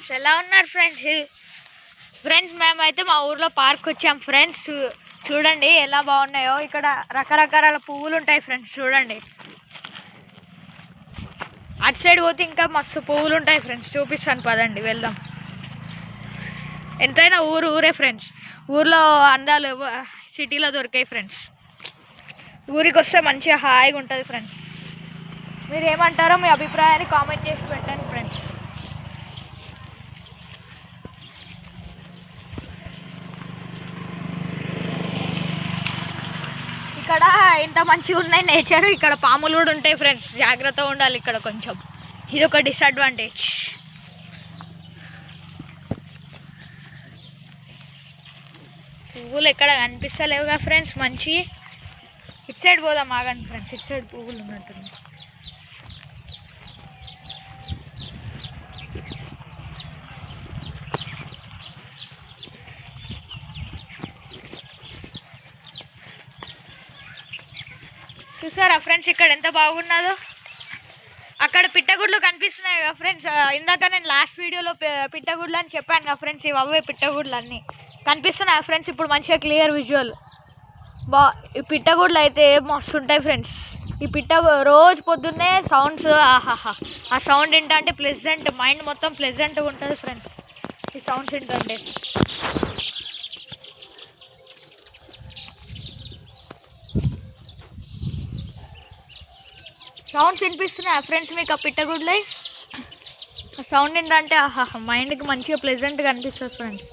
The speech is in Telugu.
ఫ్రెండ్స్, ఎలా ఉన్నారు ఫ్రెండ్స్? మేమైతే మా ఊర్లో పార్క్ వచ్చాం ఫ్రెండ్స్. చూడండి ఎలా బాగున్నాయో. ఇక్కడ రకరకాల పువ్వులు ఉంటాయి ఫ్రెండ్స్. చూడండి, అటు సైడ్ పోతే ఇంకా మస్తు పువ్వులు ఉంటాయి ఫ్రెండ్స్. చూపిస్తాను పదండి, వెళ్దాం. ఎంతైనా ఊరే ఫ్రెండ్స్. ఊర్లో అందాలు సిటీలో దొరికాయి ఫ్రెండ్స్. ఊరికి వస్తే మంచిగా హాయిగా ఉంటుంది ఫ్రెండ్స్. మీరు ఏమంటారో మీ అభిప్రాయాన్ని కామెంట్ చేసి పెట్టండి ఫ్రెండ్స్. ఇక్కడ ఇంత మంచిగా ఉన్నాయి నేచర్. ఇక్కడ పాములు కూడా ఉంటాయి ఫ్రెండ్స్, జాగ్రత్తగా ఉండాలి ఇక్కడ కొంచెం. ఇది ఒక డిసడ్వాంటేజ్. పువ్వులు ఎక్కడ కనిపిస్తలేవుగా ఫ్రెండ్స్ మంచి. ఇటు సైడ్ పోదాం, ఆగండి ఫ్రెండ్స్. ఇటు సైడ్ పువ్వులు ఉన్నట్టుంది. చూసారా ఫ్రెండ్స్ ఇక్కడ ఎంత బాగున్నదో. అక్కడ పిట్టగుడ్లు కనిపిస్తున్నాయి కదా ఫ్రెండ్స్. ఇందాక నేను లాస్ట్ వీడియోలో పిట్టగుడ్లు అని చెప్పాను కదా ఫ్రెండ్స్. ఇవి అవే పిట్టగుడ్లు అన్నీ కనిపిస్తున్నాయి ఫ్రెండ్స్. ఇప్పుడు మంచిగా క్లియర్ విజువల్. ఈ పిట్టగుడ్లు అయితే మస్తు ఉంటాయి ఫ్రెండ్స్. ఈ పిట్ట రోజు పొద్దున్నే సౌండ్స్, ఆహాహా, ఆ సౌండ్ ఏంటంటే ప్లెజెంట్, మైండ్ మొత్తం ప్లెజెంట్గా ఉంటుంది ఫ్రెండ్స్ ఈ సౌండ్స్ ఏంటంటే. సౌండ్స్ వినిపిస్తున్నాయా ఫ్రెండ్స్ మీకు ఆ పిట్టగుడ్లే? ఆ సౌండ్ ఏంటంటే ఆహా, మైండ్కి మంచిగా ప్లెజెంట్గా అనిపిస్తుంది ఫ్రెండ్స్.